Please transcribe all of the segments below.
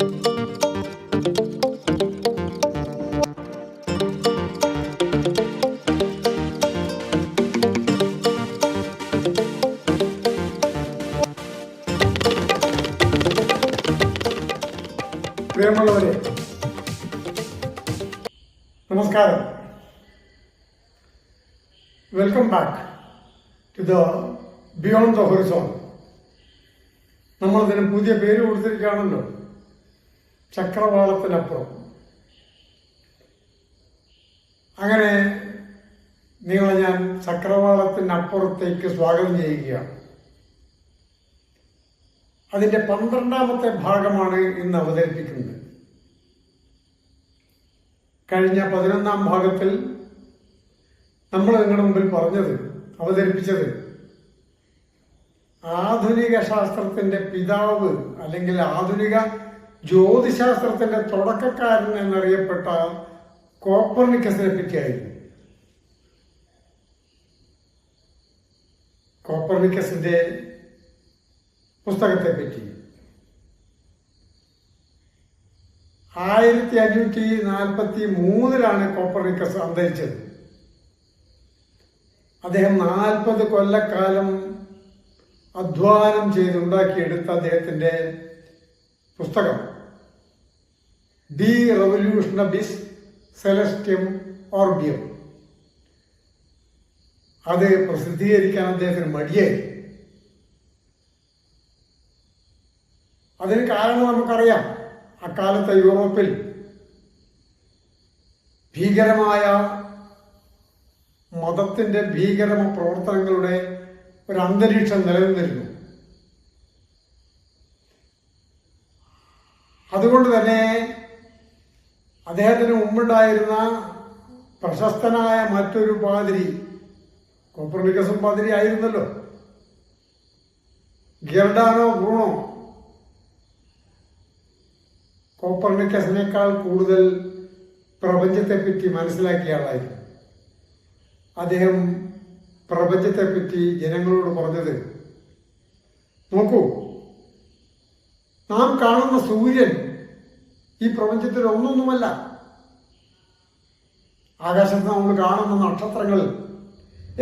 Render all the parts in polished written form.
പ്രിയമുള്ളവരെ, നമസ്കാരം. Welcome back to the beyond the horizon. നമ്മളിതിന് പുതിയ പേര് കൊടുത്തിരിക്കുകയാണല്ലോ, ചക്രവാളത്തിനപ്പുറം. അങ്ങനെ നിങ്ങളെ ഞാൻ ചക്രവാളത്തിനപ്പുറത്തേക്ക് സ്വാഗതം ചെയ്യുകയാണ്. അതിൻ്റെ 12ാമത്തെ ഭാഗമാണ് ഇന്ന് അവതരിപ്പിക്കുന്നത്. കഴിഞ്ഞ 11ാം ഭാഗത്തിൽ നമ്മൾ നിങ്ങളുടെ മുമ്പിൽ അവതരിപ്പിച്ചത് ആധുനിക ശാസ്ത്രത്തിന്റെ പിതാവ് അല്ലെങ്കിൽ ആധുനിക ജ്യോതിശാസ്ത്രത്തിന്റെ തുടക്കക്കാരൻ എന്നറിയപ്പെട്ട കോപ്പർനിക്കസിനെ പറ്റിയായിരുന്നു. കോപ്പർനിക്കസിന്റെ പുസ്തകത്തെ പറ്റി 1543 കോപ്പർനിക്കസ് അന്തരിച്ചത്. അദ്ദേഹം 40 കൊല്ലക്കാലം അധ്വാനം ചെയ്തുണ്ടാക്കിയെടുത്ത അദ്ദേഹത്തിന്റെ പുസ്തകം ഡി റെവല്യൂഷനബിസ് സെലസ്റ്റിയം ഓർബിയം, അത് പ്രസിദ്ധീകരിക്കാൻ അദ്ദേഹത്തിന് മടിയായി. അതിന് കാരണം നമുക്കറിയാം. അക്കാലത്തെ യൂറോപ്പിൽ ഭീകരമായ മതത്തിന്റെ പ്രവർത്തനങ്ങളുടെ ഒരു അന്തരീക്ഷം നിലനിന്നിരുന്നു. അതുകൊണ്ട് തന്നെ അദ്ദേഹത്തിന് മുമ്പുണ്ടായിരുന്ന പ്രശസ്തനായ മറ്റൊരു പാതിരി, കോപ്പർനിക്കസും പാതിരി ആയിരുന്നല്ലോ, ഗിയർഡാനോ ബ്രൂണോ, കോപ്പർനിക്കസിനേക്കാൾ കൂടുതൽ പ്രപഞ്ചത്തെപ്പറ്റി മനസ്സിലാക്കിയ ആളായിരുന്നു. അദ്ദേഹം പ്രപഞ്ചത്തെപ്പറ്റി ജനങ്ങളോട് പറഞ്ഞത്, നോക്കൂ, നാം കാണുന്ന സൂര്യൻ ഈ പ്രപഞ്ചത്തിൽ ഒന്നൊന്നുമല്ല. ആകാശത്ത് നമ്മൾ കാണുന്ന നക്ഷത്രങ്ങൾ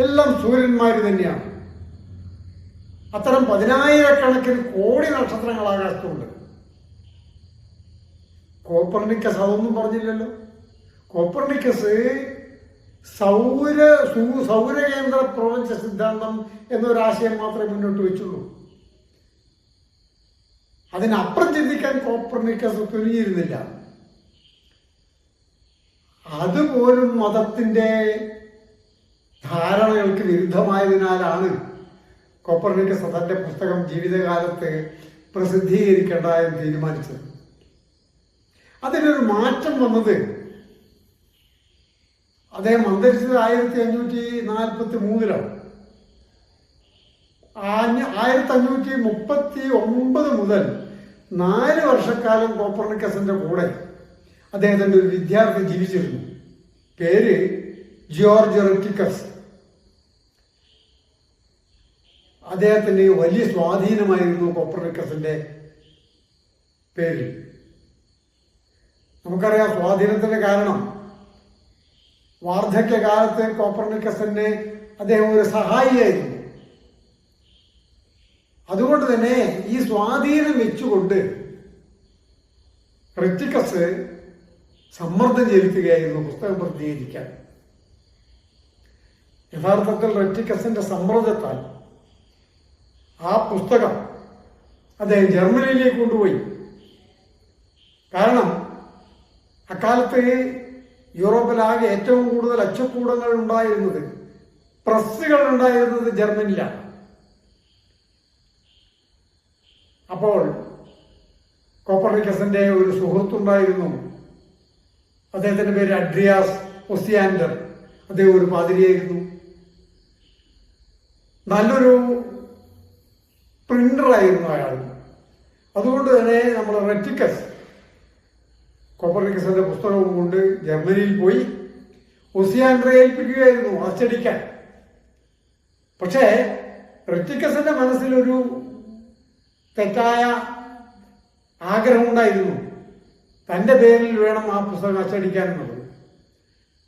എല്ലാം സൂര്യന്മാർ തന്നെയാണ്. അത്തരം 10,000 കോടി നക്ഷത്രങ്ങൾ ആകാശത്തുണ്ട്. കോപ്പർനിക്കസ് അതൊന്നും പറഞ്ഞില്ലല്ലോ. കോപ്പർനിക്കസ് സൗരകേന്ദ്ര പ്രപഞ്ച സിദ്ധാന്തം എന്നൊരാശയം മാത്രമേ മുന്നോട്ട് വെച്ചുള്ളൂ. അതിനപ്പുറം ചിന്തിക്കാൻ കോപ്പർനിക്കസ് തുനിഞ്ഞിരുന്നില്ല. അതുപോലും മതത്തിന്റെ ധാരണകൾക്ക് വിരുദ്ധമായതിനാലാണ് കോപ്പർനിക്കസ് തന്റെ പുസ്തകം ജീവിതകാലത്ത് പ്രസിദ്ധീകരിക്കേണ്ടതെന്ന് തീരുമാനിച്ചത്. അതിനൊരു മാറ്റം വന്നത് അദ്ദേഹം അന്തരിച്ചത് 1543 1539 മുതൽ 4 വർഷക്കാലം കോപ്പർനിക്കസിന്റെ കൂടെ അദ്ദേഹത്തിന്റെ ഒരു വിദ്യാർത്ഥി ജീവിച്ചിരുന്നു. പേര് ജോർജ് റെറ്റിക്കസ്. അദ്ദേഹത്തിന് വലിയ സ്വാധീനമായിരുന്നു കോപ്പർനിക്കസിന്റെ പേര്. നമുക്കറിയാം സ്വാധീനത്തിന്റെ കാരണം. വാർദ്ധക്യകാലത്ത് കോപ്പർനിക്കസിന് അദ്ദേഹം ഒരു സഹായിയായിരുന്നു. അതുകൊണ്ട് തന്നെ ഈ സ്വാധീനം വെച്ചുകൊണ്ട് റെറ്റിക്കസ് സമ്മർദ്ദം ചെലുത്തുകയായിരുന്നു പുസ്തകം പ്രസിദ്ധീകരിക്കാൻ. യഥാർത്ഥത്തിൽ റെറ്റിക്കസിന്റെ സമ്മർദ്ദത്താൽ ആ പുസ്തകം അദ്ദേഹം ജർമ്മനിയിലേക്ക് കൊണ്ടുപോയി. കാരണം അക്കാലത്ത് യൂറോപ്പിലാകെ ഏറ്റവും കൂടുതൽ അച്ചക്കൂടങ്ങൾ ഉണ്ടായിരുന്നത്, പ്രസ്സുകൾ ഉണ്ടായിരുന്നത് ജർമ്മനിയിലാണ്. അപ്പോൾ കോപ്പർനിക്കസിന്റെ ഒരു സുഹൃത്തുണ്ടായിരുന്നു. അദ്ദേഹത്തിന്റെ പേര് അഡ്രിയാസ് ഒസിയാൻഡർ. അദ്ദേഹം ഒരു പാതിരിയായിരുന്നു. നല്ലൊരു പ്രിന്ററായിരുന്നു അയാൾ. അതുകൊണ്ട് തന്നെ നമ്മൾ റെറ്റിക്കസ് കോപ്പർനിക്കസിന്റെ പുസ്തകവും കൊണ്ട് ജർമ്മനിയിൽ പോയി ഒസിയാൻഡറെ ഏൽപ്പിക്കുകയായിരുന്നു അച്ചടിക്കാൻ. പക്ഷേ റെറ്റിക്കസിന്റെ മനസ്സിലൊരു തെറ്റായ ആഗ്രഹമുണ്ടായിരുന്നു. തൻ്റെ പേരിൽ വേണം ആ പുസ്തകം അച്ചടിക്കാനുള്ളത്.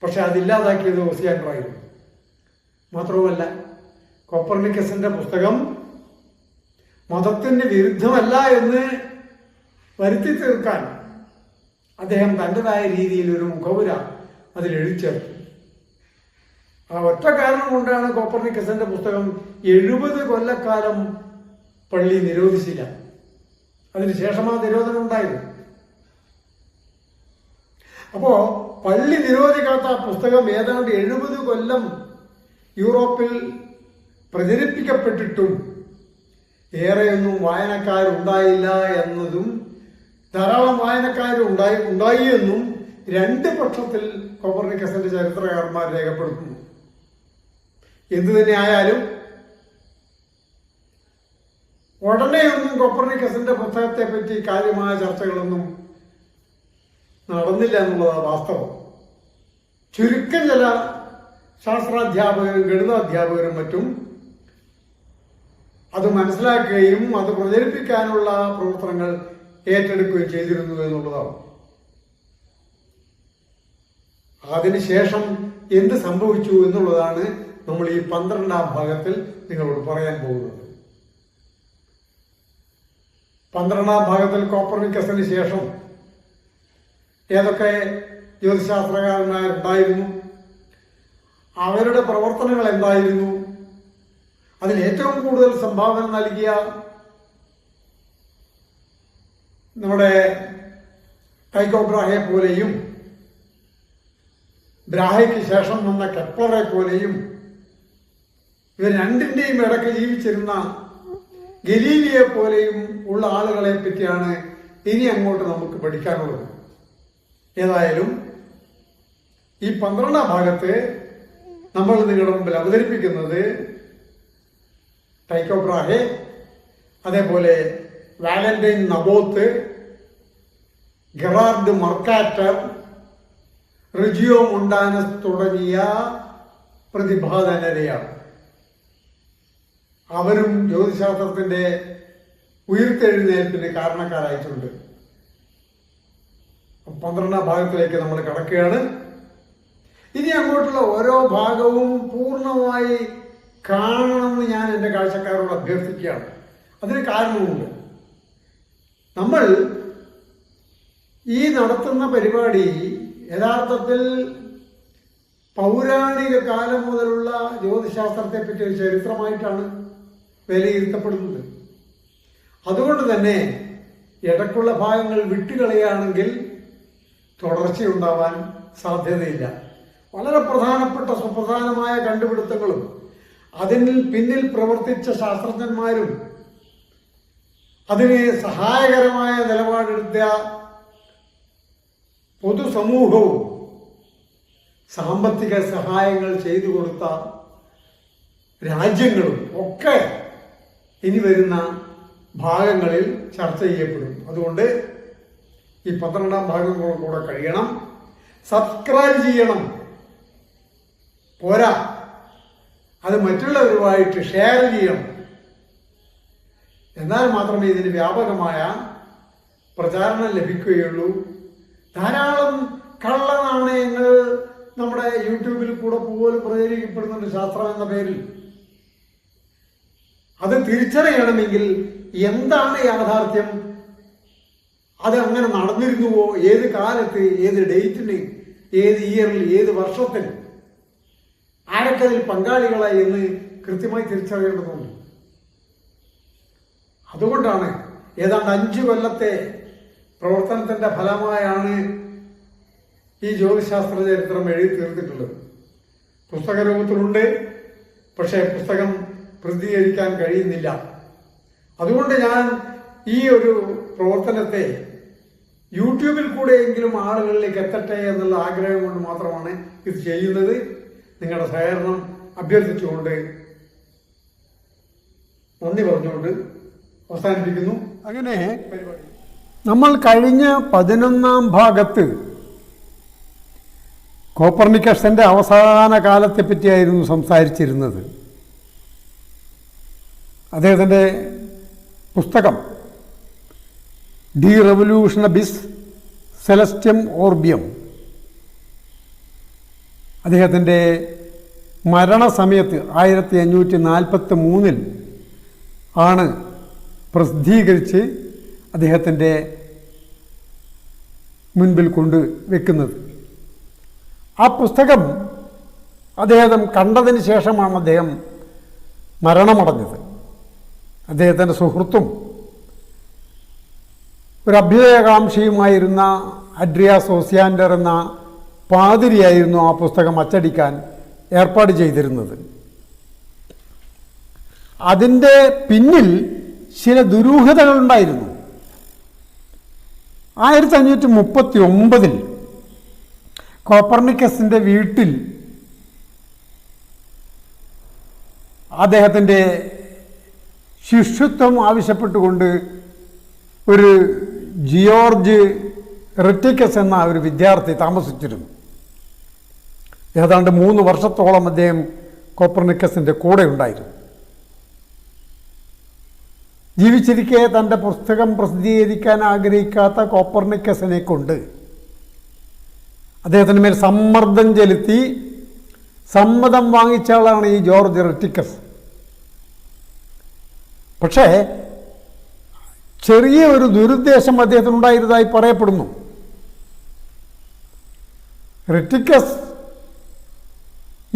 പക്ഷെ അതില്ലാതാക്കിയത് ഓസിയാൻഡറായിരുന്നു. മാത്രവുമല്ല, കോപ്പർനിക്കസിന്റെ പുസ്തകം മതത്തിന് വിരുദ്ധമല്ല എന്ന് വരുത്തി തീർക്കാൻ അദ്ദേഹം തൻ്റെതായ രീതിയിൽ ഒരു മുഖവുര അതിൽ എഴുതിച്ചേർത്തു. ആ ഒറ്റ കാരണം കൊണ്ടാണ് കോപ്പർനിക്കസിന്റെ പുസ്തകം 70 കൊല്ലക്കാലം പള്ളി നിരോധിച്ചില്ല. അതിനുശേഷം ആ നിരോധനം ഉണ്ടായത്. അപ്പോ പള്ളി നിരോധിക്കാത്ത ആ പുസ്തകം ഏതാണ്ട് 70 കൊല്ലം യൂറോപ്പിൽ പ്രചരിപ്പിക്കപ്പെട്ടിട്ടും ഏറെയൊന്നും വായനക്കാരുണ്ടായില്ല എന്നതും ധാരാളം വായനക്കാരുണ്ടായി എന്നും രണ്ട് പക്ഷത്തിൽ കോപ്പർനിക്കസിന്റെ ചരിത്രകാരന്മാർ രേഖപ്പെടുത്തുന്നു. എന്തു തന്നെ ആയാലും ഉടനെയൊന്നും കോപ്പർനിക്കസിന്റെ പുസ്തകത്തെ പറ്റി കാര്യമായ ചർച്ചകളൊന്നും നടന്നില്ല എന്നുള്ളതാണ് വാസ്തവം. ചുരുക്കം ചില ശാസ്ത്രാധ്യാപകരും ഗണിതാധ്യാപകരും മറ്റും അത് മനസ്സിലാക്കുകയും അത് പ്രചരിപ്പിക്കാനുള്ള പ്രവർത്തനങ്ങൾ ഏറ്റെടുക്കുകയും ചെയ്തിരുന്നു എന്നുള്ളതാണ്. അതിനുശേഷം എന്ത് സംഭവിച്ചു എന്നുള്ളതാണ് നമ്മൾ ഈ 12ാം ഭാഗത്തിൽ നിങ്ങളോട് പറയാൻ പോകുന്നത്. 12ാം ഭാഗത്തിൽ കോപ്പർനിക്കസിന് ശേഷം ഏതൊക്കെ ജ്യോതിശാസ്ത്രകാരന്മാരുണ്ടായിരുന്നു, അവരുടെ പ്രവർത്തനങ്ങൾ എന്തായിരുന്നു, അതിൽ ഏറ്റവും കൂടുതൽ സംഭാവന നൽകിയ നമ്മുടെ ടൈക്കോ ബ്രാഹെ പോലെയും ബ്രാഹയ്ക്ക് ശേഷം വന്ന കെപ്ലറെ പോലെയും ഇവർ രണ്ടിൻ്റെയും ഇടയ്ക്ക് ജീവിച്ചിരുന്ന ഗലീലിയെ പോലെയും ഉള്ള ആളുകളെ പറ്റിയാണ് ഇനി അങ്ങോട്ട് നമുക്ക് പഠിക്കാനുള്ളത്. ഏതായാലും ഈ 12ാം ഭാഗത്ത് നമ്മൾ നിങ്ങളുടെ മുമ്പിൽ അവതരിപ്പിക്കുന്നത് ടൈക്കോ ബ്രാഹെ, അതേപോലെ വാലന്റൈൻ നബോത്ത്, ഗെറാർഡ് മർക്കാറ്റർ, റിജിയോ മൊണ്ടാനസ് തുടങ്ങിയ പ്രതിഭാധനരെയാണ്. അവരും ജ്യോതിശാസ്ത്രത്തിന്റെ ഉയർത്തെഴുന്നേൽപ്പിന് കാരണക്കാരായിട്ടുണ്ട്. 12ാം ഭാഗത്തിലേക്ക് നമ്മൾ കടക്കുകയാണ്. ഇനി അങ്ങോട്ടുള്ള ഓരോ ഭാഗവും പൂർണ്ണമായി കാണണമെന്ന് ഞാൻ എൻ്റെ കാഴ്ചക്കാരോട് അഭ്യർത്ഥിക്കുകയാണ്. അതിന് കാരണമുണ്ട്. നമ്മൾ ഈ നടത്തുന്ന പരിപാടി യഥാർത്ഥത്തിൽ പൗരാണിക കാലം മുതലുള്ള ജ്യോതിശാസ്ത്രത്തെ പറ്റി ഒരു ചരിത്രമായിട്ടാണ് വിലയിരുത്തപ്പെടുന്നത്. അതുകൊണ്ട് തന്നെ ഇടയ്ക്കുള്ള ഭാഗങ്ങൾ വിട്ടുകളയുകയാണെങ്കിൽ തുടർച്ചയുണ്ടാവാൻ സാധ്യതയില്ല. വളരെ പ്രധാനപ്പെട്ട സുപ്രധാനമായ കണ്ടുപിടുത്തങ്ങളും അതിന് പിന്നിൽ പ്രവർത്തിച്ച ശാസ്ത്രജ്ഞന്മാരും അതിന് സഹായകരമായ നിലപാടെടുത്ത പൊതുസമൂഹവും സാമ്പത്തിക സഹായങ്ങൾ ചെയ്തു കൊടുത്ത രാജ്യങ്ങളും ഒക്കെ ഇനി വരുന്ന ഭാഗങ്ങളിൽ ചർച്ച ചെയ്യപ്പെടും. അതുകൊണ്ട് ഈ 12ാം ഭാഗം കൂടെ കഴിയണം. സബ്സ്ക്രൈബ് ചെയ്യണം, പോരാ, അത് മറ്റുള്ളവരുമായിട്ട് ഷെയർ ചെയ്യണം. എന്നാൽ മാത്രമേ ഇതിന് വ്യാപകമായ പ്രചാരണം ലഭിക്കുകയുള്ളൂ. ധാരാളം കള്ളനാണയങ്ങൾ നമ്മുടെ യൂട്യൂബിൽ കൂടെ പോലും പ്രചരിക്കപ്പെടുന്നുണ്ട് ശാസ്ത്രം എന്ന പേരിൽ. അത് തിരിച്ചറിയണമെങ്കിൽ എന്താണ് യാഥാർത്ഥ്യം, അത് അങ്ങനെ നടന്നിരുന്നുവോ, ഏത് കാലത്ത്, ഏത് ഡേറ്റിന്, ഏത് ഇയറിൽ, ഏത് വർഷത്തിൽ, ആരൊക്കെ അതിൽ പങ്കാളികളായി എന്ന് കൃത്യമായി തിരിച്ചറിയേണ്ടതുണ്ട്. അതുകൊണ്ടാണ് ഏതാണ്ട് 5 കൊല്ലത്തെ പ്രവർത്തനത്തിന്റെ ഫലമായാണ് ഈ ജ്യോതിശാസ്ത്ര ചരിത്രം എഴുതി തീർത്തിട്ടുള്ളത്. പുസ്തക രൂപത്തിലുണ്ട്, പക്ഷേ പുസ്തകം പ്രസിദ്ധീകരിക്കാൻ കഴിയുന്നില്ല. അതുകൊണ്ട് ഞാൻ ഈ ഒരു പ്രവർത്തനത്തെ യൂട്യൂബിൽ കൂടെയെങ്കിലും ആളുകളിലേക്ക് എത്തട്ടെ എന്നുള്ള ആഗ്രഹം കൊണ്ട് മാത്രമാണ് ഇത് ചെയ്യുന്നത്. നിങ്ങളുടെ സഹകരണം അഭ്യർത്ഥിച്ചുകൊണ്ട് നന്ദി പറഞ്ഞുകൊണ്ട് അവസാനിപ്പിക്കുന്നു. അങ്ങനെ നമ്മൾ കഴിഞ്ഞ 11ാം ഭാഗത്ത് കോപ്പർനിക്കസിന്റെ അവസാന കാലത്തെ പറ്റിയായിരുന്നു സംസാരിച്ചിരുന്നത്. അദ്ദേഹത്തിൻ്റെ പുസ്തകം ഡി റെവല്യൂഷൻ അബിസ് സെലസ്റ്റിയം ഓർബിയം അദ്ദേഹത്തിൻ്റെ മരണസമയത്ത് 1543 ആണ് പ്രസിദ്ധീകരിച്ച് അദ്ദേഹത്തിൻ്റെ മുൻപിൽ കൊണ്ട് വെക്കുന്നത്. ആ പുസ്തകം അദ്ദേഹം കണ്ടതിന് ശേഷമാണ് അദ്ദേഹം മരണമടഞ്ഞത്. അദ്ദേഹത്തിൻ്റെ സുഹൃത്തും ഒരു അഭ്യുദയകാംക്ഷിയുമായിരുന്ന അഡ്രിയാസ് ഓസിയാൻഡർ എന്ന പാതിരിയായിരുന്നു ആ പുസ്തകം അച്ചടിക്കാൻ ഏർപ്പാട് ചെയ്തിരുന്നത്. അതിൻ്റെ പിന്നിൽ ചില ദുരൂഹതകളുണ്ടായിരുന്നു. 1539 കോപ്പർനിക്കസിൻ്റെ വീട്ടിൽ അദ്ദേഹത്തിൻ്റെ ശിഷ്യത്വം ആവശ്യപ്പെട്ടുകൊണ്ട് ഒരു ജിയോർജ് റിറ്റിക്കസ് എന്ന ഒരു വിദ്യാർത്ഥി താമസിച്ചിരുന്നു. ഏതാണ്ട് 3 വർഷത്തോളം അദ്ദേഹം കോപ്പർനിക്കസിൻ്റെ കൂടെ ഉണ്ടായിരുന്നു. ജീവിച്ചിരിക്കെ തൻ്റെ പുസ്തകം പ്രസിദ്ധീകരിക്കാൻ ആഗ്രഹിക്കാത്ത കോപ്പർനിക്കസിനെ കൊണ്ട് അദ്ദേഹത്തിന് മേൽ സമ്മർദ്ദം ചെലുത്തി സമ്മതം വാങ്ങിച്ച ആളാണ് ഈ ജോർജ് റിറ്റിക്കസ്. പക്ഷേ ചെറിയ ഒരു ദുരുദ്ദേശം അദ്ദേഹത്തിനുണ്ടായിരുന്നതായി പറയപ്പെടുന്നു. റിറ്റിക്കസ്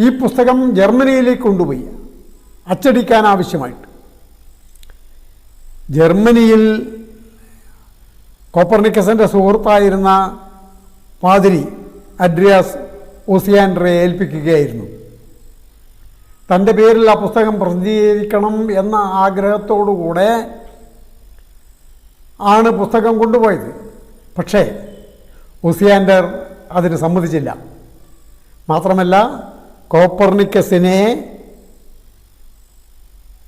ഈ പുസ്തകം ജർമ്മനിയിലേക്ക് കൊണ്ടുപോയി അച്ചടിക്കാൻ ആവശ്യമായിട്ട്. ജർമ്മനിയിൽ കോപ്പർനിക്കസിൻ്റെ സുഹൃത്തായിരുന്ന പാതിരി അഡ്രിയാസ് ഓസിയാൻഡറെ ഏൽപ്പിക്കുകയായിരുന്നു. തൻ്റെ പേരിൽ ആ പുസ്തകം പ്രസിദ്ധീകരിക്കണം എന്ന ആഗ്രഹത്തോടുകൂടെ ആണ് പുസ്തകം കൊണ്ടുപോയത്. പക്ഷേ ഓസിയാൻഡർ അതിന് സമ്മതിച്ചില്ല. മാത്രമല്ല കോപ്പർനിക്കസിനെ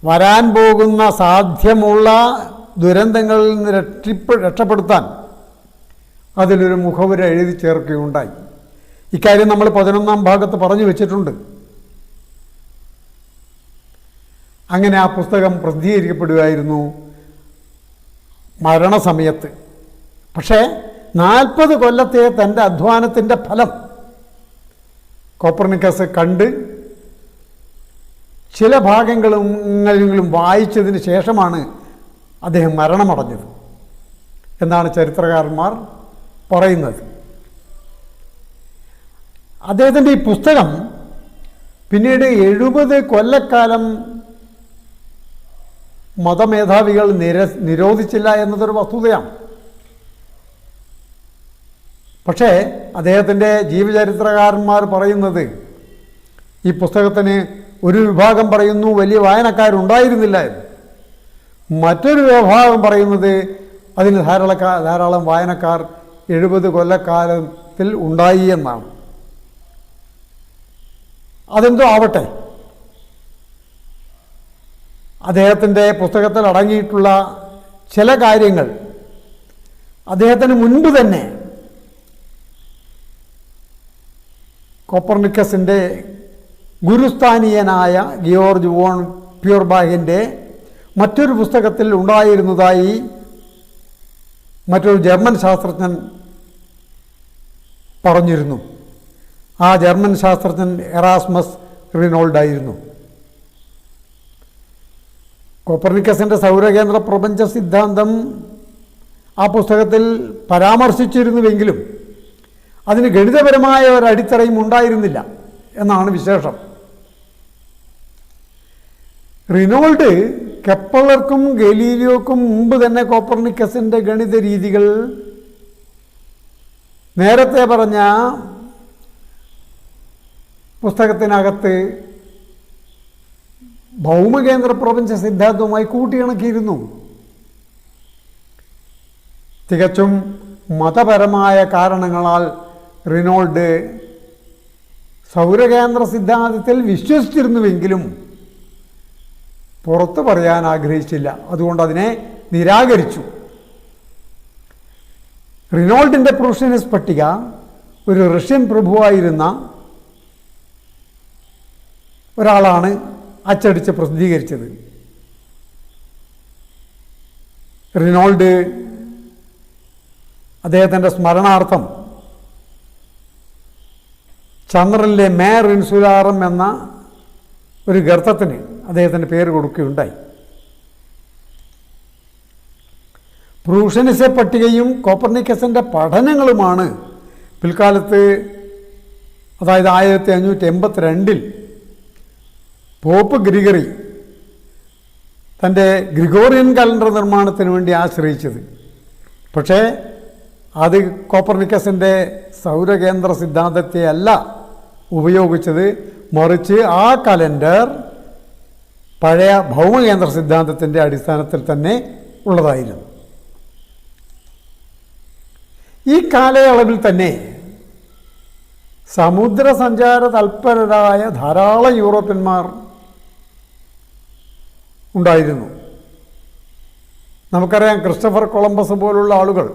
വരാൻ പോകുന്ന സാധ്യമുള്ള ദുരന്തങ്ങളിൽ നിന്ന് രക്ഷപ്പെടുത്താൻ അതിലൊരു മുഖവുര എഴുതി ചേർക്കുകയുണ്ടായി. ഇക്കാര്യം നമ്മൾ 11-ാം ഭാഗത്ത് പറഞ്ഞു വെച്ചിട്ടുണ്ട്. അങ്ങനെ ആ പുസ്തകം പ്രസിദ്ധീകരിക്കപ്പെടുകയായിരുന്നു മരണസമയത്ത്. പക്ഷേ 40 കൊല്ലത്തെ തൻ്റെ അധ്വാനത്തിൻ്റെ ഫലം കോപ്പർനിക്കസ് കണ്ട് ചില ഭാഗങ്ങളെങ്കിലും വായിച്ചതിന് ശേഷമാണ് അദ്ദേഹം മരണമടഞ്ഞത് എന്നാണ് ചരിത്രകാരന്മാർ പറയുന്നത്. അദ്ദേഹത്തിൻ്റെ ഈ പുസ്തകം പിന്നീട് 70 കൊല്ലക്കാലം മതമേധാവികൾ നിരോധിച്ചില്ല എന്നതൊരു വസ്തുതയാണ്. പക്ഷേ അദ്ദേഹത്തിൻ്റെ ജീവചരിത്രകാരന്മാർ പറയുന്നത് ഈ പുസ്തകത്തിന് ഒരു വിഭാഗം പറയുന്നു വലിയ വായനക്കാരുണ്ടായിരുന്നില്ല എന്ന്, മറ്റൊരു വിഭാഗം പറയുന്നത് അതിന് ധാരാളം വായനക്കാർ 70 കൊല്ലക്കാലത്തിൽ ഉണ്ടായി എന്നാണ്. അതെന്തോ ആവട്ടെ, അദ്ദേഹത്തിൻ്റെ പുസ്തകത്തിൽ അടങ്ങിയിട്ടുള്ള ചില കാര്യങ്ങൾ അദ്ദേഹത്തിന് മുൻപ് തന്നെ കോപ്പർനിക്കസിൻ്റെ ഗുരുസ്ഥാനീയനായ ഗിയോർജ് വോൺ പ്യൂർബാഹിൻ്റെ മറ്റൊരു പുസ്തകത്തിൽ ഉണ്ടായിരുന്നതായി മറ്റൊരു ജർമ്മൻ ശാസ്ത്രജ്ഞൻ പറഞ്ഞിരുന്നു. ആ ജർമ്മൻ ശാസ്ത്രജ്ഞൻ എറാസ്മസ് റിനോൾഡായിരുന്നു. കോപ്പർനിക്കസിൻ്റെ സൗരകേന്ദ്ര പ്രപഞ്ച സിദ്ധാന്തം ആ പുസ്തകത്തിൽ പരാമർശിച്ചിരുന്നുവെങ്കിലും അതിന് ഗണിതപരമായ ഒരടിത്തറയും ഉണ്ടായിരുന്നില്ല എന്നാണ് വിശേഷം. റിനോൾഡ് കെപ്ലർക്കും ഗലീലിയോക്കും മുമ്പ് തന്നെ കോപ്പർനിക്കസിൻ്റെ ഗണിത രീതികൾ നേരത്തെ പറഞ്ഞ പുസ്തകത്തിനകത്ത് ഭൗമകേന്ദ്ര പ്രപഞ്ച സിദ്ധാന്തവുമായി കൂട്ടിയിണക്കിയിരുന്നു. തികച്ചും മതപരമായ കാരണങ്ങളാൽ റിനോൾഡ് സൗരകേന്ദ്ര സിദ്ധാന്തത്തിൽ വിശ്വസിച്ചിരുന്നുവെങ്കിലും പുറത്തു പറയാൻ ആഗ്രഹിച്ചില്ല. അതുകൊണ്ട് അതിനെ നിരാകരിച്ചു. റിനോൾഡിൻ്റെ പ്രൊഫഷണൽസ് പട്ടിക ഒരു റഷ്യൻ പ്രഭുവായിരുന്ന ഒരാളാണ് അച്ചടിച്ച് പ്രസിദ്ധീകരിച്ചത്. റിനോൾഡ് അദ്ദേഹത്തിൻ്റെ സ്മരണാർത്ഥം ചന്ദ്രനിലെ മേർ ഇൻസുലാറം എന്ന ഒരു ഗർത്തത്തിന് അദ്ദേഹത്തിൻ്റെ പേര് കൊടുക്കുകയുണ്ടായി. പ്രൂഷനിസ പട്ടികയും കോപ്പർനിക്കസിൻ്റെ പഠനങ്ങളുമാണ് പിൽക്കാലത്ത്, അതായത് 1582 പോപ്പ് ഗ്രിഗറി തൻ്റെ ഗ്രിഗോറിയൻ കലണ്ടർ നിർമ്മാണത്തിന് വേണ്ടി ആശ്രയിച്ചത്. പക്ഷേ അത് കോപ്പർനിക്കസിൻ്റെ സൗരകേന്ദ്ര സിദ്ധാന്തത്തെ അല്ല ഉപയോഗിച്ചത്, മറിച്ച് ആ കലണ്ടർ പഴയ ഭൗമകേന്ദ്ര സിദ്ധാന്തത്തിൻ്റെ അടിസ്ഥാനത്തിൽ തന്നെ ഉള്ളതായിരുന്നു. ഈ കാലയളവിൽ തന്നെ സമുദ്രസഞ്ചാര തൽപരരായ ധാരാളം യൂറോപ്യന്മാർ ഉണ്ടായിരുന്നു. നമുക്കറിയാം, ക്രിസ്റ്റഫർ കൊളംബസ് പോലുള്ള ആളുകൾ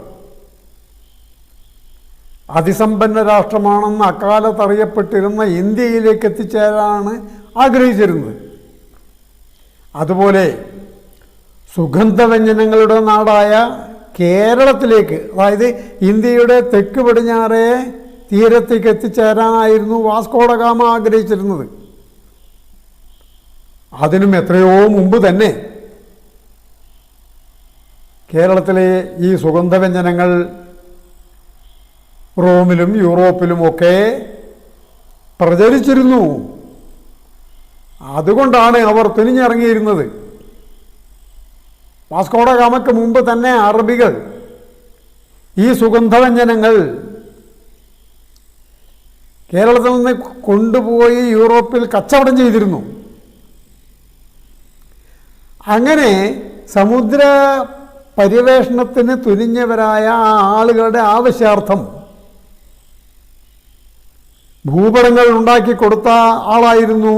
അതിസമ്പന്ന രാഷ്ട്രമാണെന്ന് അക്കാലത്ത് അറിയപ്പെട്ടിരുന്ന ഇന്ത്യയിലേക്ക് എത്തിച്ചേരാനാണ് ആഗ്രഹിച്ചിരുന്നത്. അതുപോലെ സുഗന്ധവ്യഞ്ജനങ്ങളുടെ നാടായ കേരളത്തിലേക്ക്, അതായത് ഇന്ത്യയുടെ തെക്ക് പടിഞ്ഞാറേ തീരത്തേക്ക് എത്തിച്ചേരാനായിരുന്നു വാസ്കോഡഗാമ ആഗ്രഹിച്ചിരുന്നത്. അതിനും എത്രയോ മുമ്പ് തന്നെ കേരളത്തിലെ ഈ സുഗന്ധവ്യഞ്ജനങ്ങൾ റോമിലും യൂറോപ്പിലുമൊക്കെ പ്രചരിച്ചിരുന്നു. അതുകൊണ്ടാണ് അവർ തുനിഞ്ഞിറങ്ങിയിരുന്നത്. വാസ്കോഡഗാമയ്ക്ക് മുമ്പ് തന്നെ അറബികൾ ഈ സുഗന്ധവ്യഞ്ജനങ്ങൾ കേരളത്തിൽ നിന്ന് കൊണ്ടുപോയി യൂറോപ്പിൽ കച്ചവടം ചെയ്തിരുന്നു. അങ്ങനെ സമുദ്ര പര്യവേഷണത്തിന് തുനിഞ്ഞവരായ ആ ആളുകളുടെ ആവശ്യാർത്ഥം ഭൂപടങ്ങൾ ഉണ്ടാക്കി കൊടുത്ത ആളായിരുന്നു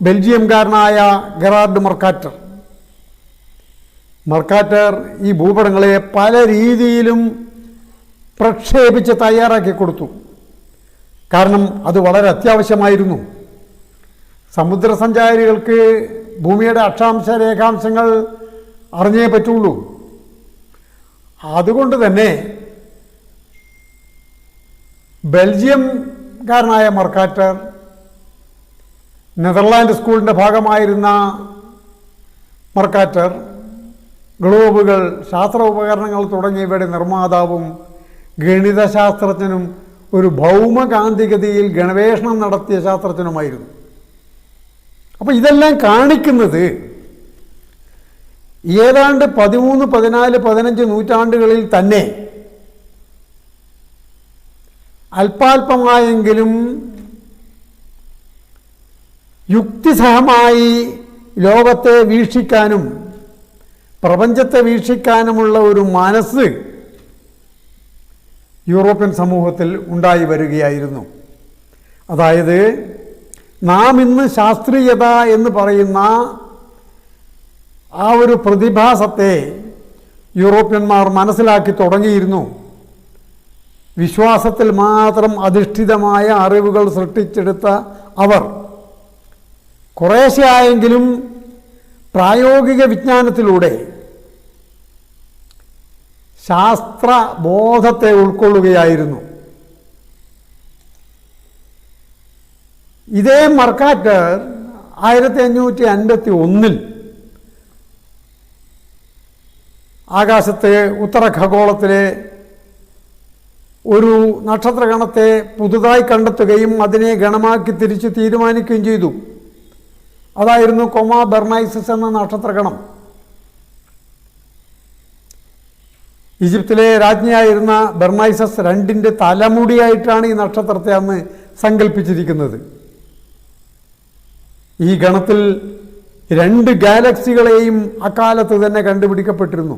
ബെൽജിയംകാരനായ ഗെറാർഡ് മർക്കാറ്റർ. മർക്കാറ്റർ ഈ ഭൂപടങ്ങളെ പല രീതിയിലും പ്രക്ഷേപിച്ച് തയ്യാറാക്കി കൊടുത്തു. കാരണം അത് വളരെ അത്യാവശ്യമായിരുന്നു. സമുദ്രസഞ്ചാരികൾക്ക് ഭൂമിയുടെ അക്ഷാംശ രേഖാംശങ്ങൾ അറിഞ്ഞേ പറ്റുള്ളൂ. അതുകൊണ്ട് തന്നെ ബെൽജിയംകാരനായ മർക്കാറ്റർ, നെതർലാൻഡ് സ്കൂളിൻ്റെ ഭാഗമായിരുന്ന മർക്കാറ്റർ, ഗ്ലോബുകൾ, ശാസ്ത്ര ഉപകരണങ്ങൾ തുടങ്ങിയവയുടെ നിർമ്മാതാവും ഗണിതശാസ്ത്രജ്ഞനും ഒരു ഭൗമകാന്തികതയിൽ ഗവേഷണം നടത്തിയ ശാസ്ത്രജ്ഞനുമായിരുന്നു. അപ്പോൾ ഇതെല്ലാം കാണിക്കുന്നത് ഏതാണ്ട് 13, 14, 15 നൂറ്റാണ്ടുകളിൽ തന്നെ അല്പാൽപമായെങ്കിലും യുക്തിസഹമായി ലോകത്തെ വീക്ഷിക്കാനും പ്രപഞ്ചത്തെ വീക്ഷിക്കാനുമുള്ള ഒരു മനസ്സ് യൂറോപ്യൻ സമൂഹത്തിൽ ഉണ്ടായി വരികയായിരുന്നു. അതായത് നാം ഇന്ന് ശാസ്ത്രീയത എന്ന് പറയുന്ന ആ ഒരു പ്രതിഭാസത്തെ യൂറോപ്യന്മാർ മനസ്സിലാക്കി തുടങ്ങിയിരുന്നു. വിശ്വാസത്തിൽ മാത്രം അധിഷ്ഠിതമായ അറിവുകൾ സൃഷ്ടിച്ചെടുത്ത അവർ കുറേശ്ശെയായെങ്കിലും പ്രായോഗിക വിജ്ഞാനത്തിലൂടെ ശാസ്ത്രബോധത്തെ ഉൾക്കൊള്ളുകയായിരുന്നു. ഇതേ മർക്കാറ്റർ 1551 ആകാശത്തെ ഉത്തരഖഗോളത്തിലെ ഒരു നക്ഷത്രഗണത്തെ പുതുതായി കണ്ടെത്തുകയും അതിനെ ഗണമാക്കി തിരിച്ച് തീരുമാനിക്കുകയും ചെയ്തു. അതായിരുന്നു കൊമാ ബെർണൈസസ് എന്ന നക്ഷത്രഗണം. ഈജിപ്തിലെ രാജ്ഞിയായിരുന്ന ബെർണൈസസ് 2ന്റെ തലമുടിയായിട്ടാണ് ഈ നക്ഷത്രത്തെ അന്ന് സങ്കല്പിച്ചിരിക്കുന്നത്. ഈ ഗണത്തിൽ 2 ഗാലക്സികളെയും അക്കാലത്ത് തന്നെ കണ്ടുപിടിക്കപ്പെട്ടിരുന്നു.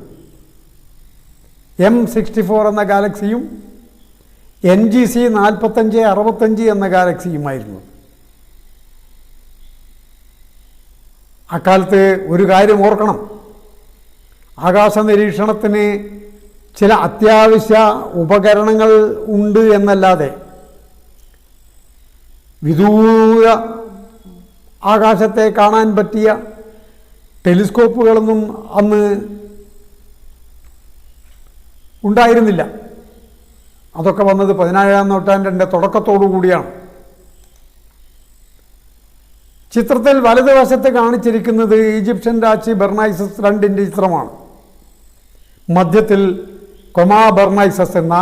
M64 എന്ന ഗാലക്സിയും NGC 4565 എന്ന ഗാലക്സിയുമായിരുന്നു. അക്കാലത്ത് ഒരു കാര്യം ഓർക്കണം, ആകാശ നിരീക്ഷണത്തിന് ചില അത്യാവശ്യ ഉപകരണങ്ങൾ ഉണ്ട് എന്നല്ലാതെ വിദൂര ആകാശത്തെ കാണാൻ പറ്റിയ ടെലിസ്കോപ്പുകളൊന്നും അന്ന് ഉണ്ടായിരുന്നില്ല. അതൊക്കെ വന്നത് 17-ാം നൂറ്റാണ്ടിൻ്റെ തുടക്കത്തോടു കൂടിയാണ്. ചിത്രത്തിൽ വലതുവശത്ത് കാണിച്ചിരിക്കുന്നത് ഈജിപ്ഷ്യൻ രാജ്ഞി ബെർണൈസസ് രണ്ടിൻ്റെ ചിത്രമാണ്. മധ്യത്തിൽ കൊമാ ബെർണൈസസ് എന്ന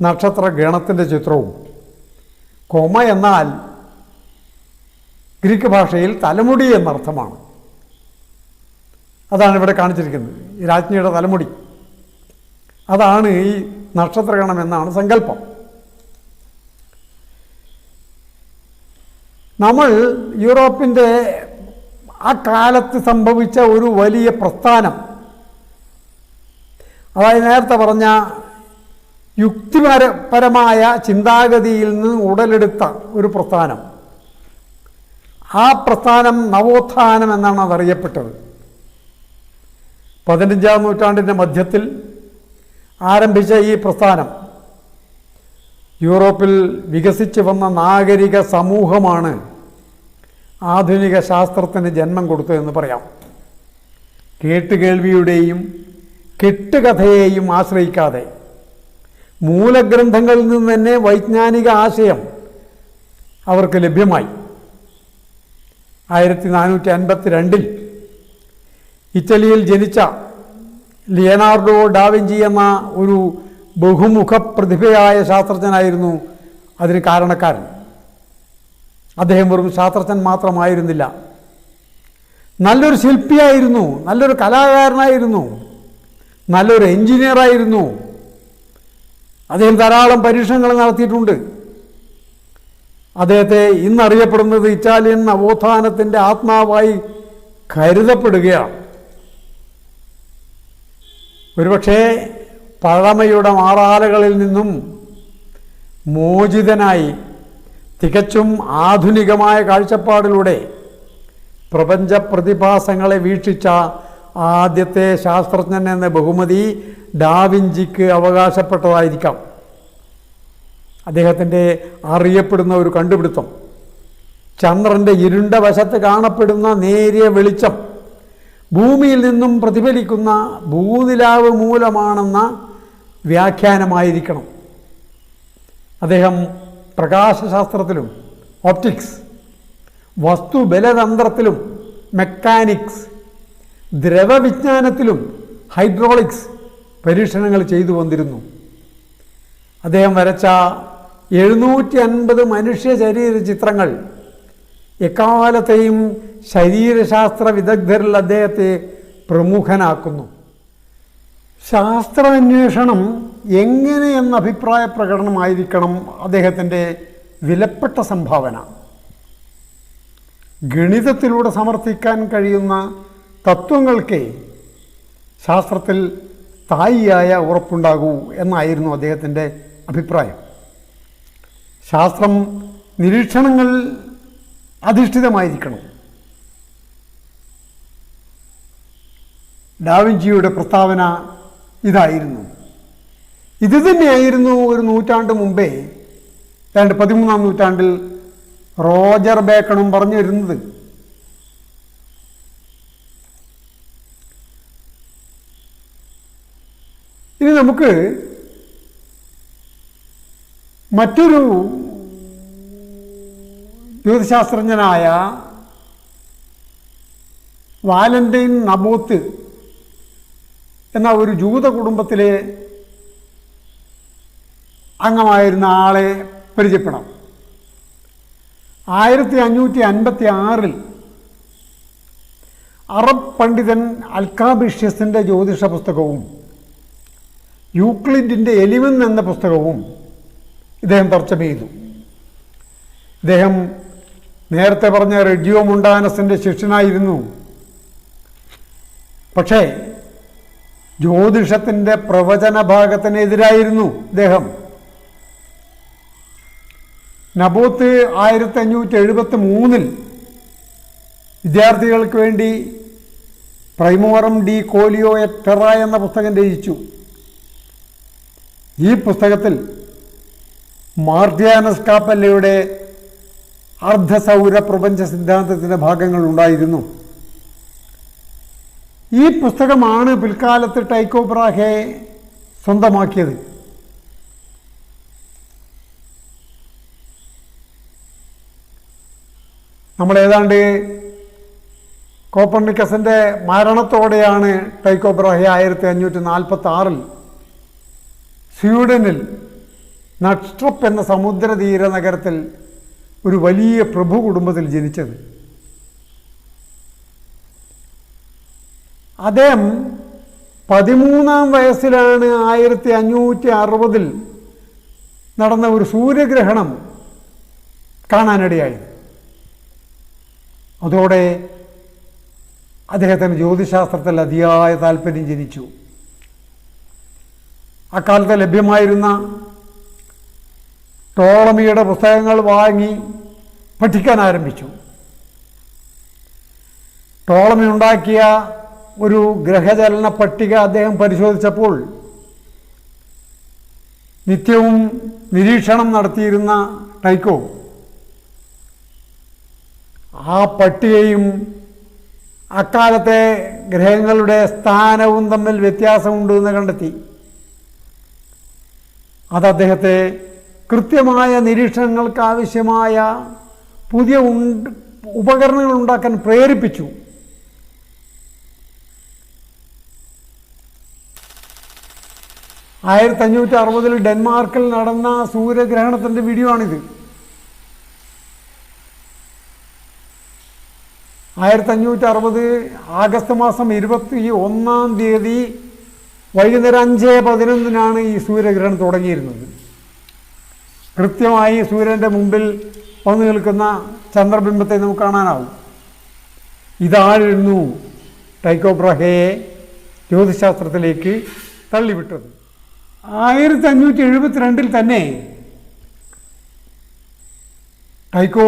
നക്ഷത്ര ഗണത്തിൻ്റെ ചിത്രവും. കൊമ എന്നാൽ ഗ്രീക്ക് ഭാഷയിൽ തലമുടി എന്നർത്ഥമാണ്. അതാണ് ഇവിടെ കാണിച്ചിരിക്കുന്നത്, ഈ രാജ്ഞിയുടെ തലമുടി. അതാണ് ഈ നക്ഷത്രഗണം എന്നാണ് സങ്കല്പം. നമ്മൾ യൂറോപ്പിൻ്റെ ആ കാലത്ത് സംഭവിച്ച ഒരു വലിയ പ്രസ്ഥാനം, അതായത് നേരത്തെ പറഞ്ഞ യുക്തിപരമായ ചിന്താഗതിയിൽ നിന്ന് ഉടലെടുത്ത ഒരു പ്രസ്ഥാനം, ആ പ്രസ്ഥാനം നവോത്ഥാനം എന്നാണ് അതറിയപ്പെട്ടത്. 15-ാം നൂറ്റാണ്ടിൻ്റെ മധ്യത്തിൽ ആരംഭിച്ച ഈ പ്രസ്ഥാനം യൂറോപ്പിൽ വികസിച്ച് വന്ന നാഗരിക സമൂഹമാണ് ആധുനിക ശാസ്ത്രത്തിന് ജന്മം കൊടുത്തതെന്ന് പറയാം. കേട്ടുകേൾവിയുടെയും കെട്ടുകഥയെയും ആശ്രയിക്കാതെ മൂലഗ്രന്ഥങ്ങളിൽ നിന്ന് തന്നെ വൈജ്ഞാനിക ആശയം അവർക്ക് ലഭ്യമായി. 1452 ഇറ്റലിയിൽ ജനിച്ച ലിയനാർഡോ ഡാവിഞ്ചി എന്ന ഒരു ബഹുമുഖ പ്രതിഭയായ ശാസ്ത്രജ്ഞനായിരുന്നു അതിന് കാരണക്കാരൻ. അദ്ദേഹം വെറും ശാസ്ത്രജ്ഞൻ മാത്രമായിരുന്നില്ല, നല്ലൊരു ശില്പിയായിരുന്നു, നല്ലൊരു കലാകാരനായിരുന്നു, നല്ലൊരു എഞ്ചിനീയറായിരുന്നു. അദ്ദേഹം ധാരാളം പരീക്ഷണങ്ങൾ നടത്തിയിട്ടുണ്ട്. അദ്ദേഹത്തെ ഇന്നറിയപ്പെടുന്നത് ഇറ്റാലിയൻ നവോത്ഥാനത്തിൻ്റെ ആത്മാവായി കരുതപ്പെടുകയാണ്. ഒരുപക്ഷേ പഴമയുടെ മാറാലകളിൽ നിന്നും മോചിതനായി തികച്ചും ആധുനികമായ കാഴ്ചപ്പാടിലൂടെ പ്രപഞ്ച പ്രതിഭാസങ്ങളെ വീക്ഷിച്ച ആദ്യത്തെ ശാസ്ത്രജ്ഞൻ എന്ന ബഹുമതി ഡാവിഞ്ചിക്ക് അവകാശപ്പെട്ടതായിരിക്കാം. അദ്ദേഹത്തിൻ്റെ അറിയപ്പെടുന്ന ഒരു കണ്ടുപിടുത്തം, ചന്ദ്രൻ്റെ ഇരുണ്ട വശത്ത് കാണപ്പെടുന്ന നേരിയ വെളിച്ചം ഭൂമിയിൽ നിന്നും പ്രതിഫലിക്കുന്ന ഭൂനിലാവ് മൂലമാണെന്ന വ്യാഖ്യാനമായിരിക്കണം. അദ്ദേഹം പ്രകാശശാസ്ത്രത്തിലും ഓപ്റ്റിക്സ്, വസ്തുബലതന്ത്രത്തിലും മെക്കാനിക്സ്, ദ്രവവിജ്ഞാനത്തിലും ഹൈഡ്രോളിക്സ് പരീക്ഷണങ്ങൾ ചെയ്തു വന്നിരുന്നു. അദ്ദേഹം വരച്ച 750 മനുഷ്യ ശരീര ചിത്രങ്ങൾ എക്കാലത്തെയും ശരീരശാസ്ത്ര വിദഗ്ധരിൽ അദ്ദേഹത്തെ പ്രമുഖനാക്കുന്നു. ശാസ്ത്രാന്വേഷണം എങ്ങനെയെന്ന അഭിപ്രായ പ്രകടനമായിരിക്കണം അദ്ദേഹത്തിൻ്റെ വിലപ്പെട്ട സംഭാവന. ഗണിതത്തിലൂടെ സമർത്ഥിക്കാൻ കഴിയുന്ന തത്വങ്ങൾക്ക് ശാസ്ത്രത്തിൽ സ്ഥായിയായ ഉറപ്പുണ്ടാകൂ എന്നായിരുന്നു അദ്ദേഹത്തിൻ്റെ അഭിപ്രായം. ശാസ്ത്രം നിരീക്ഷണങ്ങൾ അധിഷ്ഠിതമായിരിക്കണം. ഡാവിഞ്ചിയുടെ പ്രസ്താവന ഇതായിരുന്നു. ഇത് തന്നെയായിരുന്നു ഒരു നൂറ്റാണ്ട് മുമ്പേ, 13-ാം നൂറ്റാണ്ടിൽ റോജർ ബേക്കണും പറഞ്ഞു വരുന്നത്. ഇനി നമുക്ക് മറ്റൊരു ജ്യോതിശാസ്ത്രജ്ഞനായ വാലന്റൈൻ നബോത്ത് എന്ന ഒരു ജൂത കുടുംബത്തിലെ അംഗമായിരുന്ന ആളെ പരിചയപ്പെടാം. 1556 അറബ് പണ്ഡിതൻ അൽക്കാബിഷ്യസിൻ്റെ ജ്യോതിഷ പുസ്തകവും യൂക്ലിഡിൻ്റെ എലിമൻ എന്ന പുസ്തകവും ഇദ്ദേഹം തർജ്ജമ ചെയ്തു. ഇദ്ദേഹം നേരത്തെ പറഞ്ഞ റെജിയോ മുണ്ടാനസിൻ്റെ ശിഷ്യനായിരുന്നു. പക്ഷേ ജ്യോതിഷത്തിൻ്റെ പ്രവചന ഭാഗത്തിനെതിരായിരുന്നു ഇദ്ദേഹം. നബോത്ത് 1573 വിദ്യാർത്ഥികൾക്ക് വേണ്ടി പ്രൈമോറം ഡി കോലിയോ എറ്റ് ടെറ എന്ന പുസ്തകം രചിച്ചു. ഈ പുസ്തകത്തിൽ മാർട്ടിയാനസ് കാപ്പല്ലയുടെ അർദ്ധസൗര പ്രപഞ്ച സിദ്ധാന്തത്തിൻ്റെ ഭാഗങ്ങൾ ഉണ്ടായിരുന്നു. ഈ പുസ്തകമാണ് പിൽക്കാലത്ത് ടൈക്കോ ബ്രാഹെ സ്വന്തമാക്കിയത്. നമ്മൾ ഏതാണ്ട് കോപ്പർനിക്കസിൻ്റെ മരണത്തോടെയാണ് ടൈക്കോ ബ്രാഹെ 1546 സ്വീഡനിൽ നട്ട്സ്ട്രപ്പ് എന്ന സമുദ്രതീര നഗരത്തിൽ ഒരു വലിയ പ്രഭു കുടുംബത്തിൽ ജനിച്ചത്. അദ്ദേഹം 13-ാം വയസ്സിലാണ് 1560 നടന്ന ഒരു സൂര്യഗ്രഹണം കാണാനിടയായത്. അതോടെ അദ്ദേഹത്തിന് ജ്യോതിശാസ്ത്രത്തിൽ അതിയായ താല്പര്യം ജനിച്ചു. അക്കാലത്ത് ലഭ്യമായിരുന്ന ടോളമിയുടെ പുസ്തകങ്ങൾ വാങ്ങി പഠിക്കാൻ ആരംഭിച്ചു. ടോളമി ഉണ്ടാക്കിയ ഒരു ഗ്രഹചലന പട്ടിക അദ്ദേഹം പരിശോധിച്ചപ്പോൾ നിത്യവും നിരീക്ഷണം നടത്തിയിരുന്ന ടൈക്കോ ആ പട്ടികയും അക്കാലത്തെ ഗ്രഹങ്ങളുടെ സ്ഥാനവും തമ്മിൽ വ്യത്യാസമുണ്ട് എന്ന് കണ്ടെത്തി. അത് അദ്ദേഹത്തെ കൃത്യമായ നിരീക്ഷണങ്ങൾക്ക് ആവശ്യമായ പുതിയ ഉപകരണങ്ങൾ ഉണ്ടാക്കാൻ പ്രേരിപ്പിച്ചു. – 1560 ഡെൻമാർക്കിൽ നടന്ന സൂര്യഗ്രഹണത്തിൻ്റെ വീഡിയോ ആണിത്. 1560 ആഗസ്റ്റ് മാസം 21-ാം തീയതി വൈകുന്നേരം 5:11 ഈ സൂര്യഗ്രഹണം തുടങ്ങിയിരുന്നത്. കൃത്യമായി സൂര്യൻ്റെ മുമ്പിൽ വന്നു നിൽക്കുന്ന ചന്ദ്രബിംബത്തെ നമുക്ക് കാണാനാവും. ഇതായിരുന്നു ടൈക്കോ ബ്രാഹെയെ ജ്യോതിശാസ്ത്രത്തിലേക്ക് തള്ളിവിട്ടത്. 1572 തന്നെ ടൈക്കോ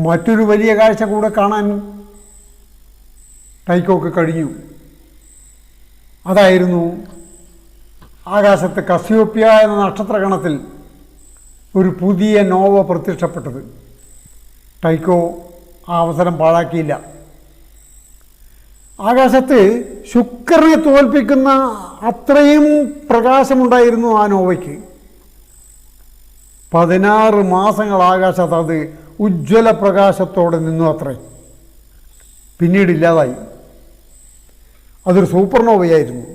മറ്റൊരു വലിയ കാഴ്ച കൂടെ കാണാൻ ടൈക്കോക്ക് കഴിഞ്ഞു. അതായിരുന്നു ആകാശത്ത് കസിയോപ്യ എന്ന നക്ഷത്രഗണത്തിൽ ഒരു പുതിയ നോവ പ്രത്യക്ഷപ്പെട്ടത്. ടൈക്കോ ആ അവസരം പാഴാക്കിയില്ല. ആകാശത്ത് ശുക്രനെ തോൽപ്പിക്കുന്ന അത്രയും പ്രകാശമുണ്ടായിരുന്നു ആ നോവയ്ക്ക്. 16 മാസങ്ങൾ ആകാശത്ത് അത് ഉജ്ജ്വല പ്രകാശത്തോടെ നിന്നു അത്രേ. പിന്നീട് ഇല്ലാതായി. അതൊരു സൂപ്പർനോവയായിരുന്നു.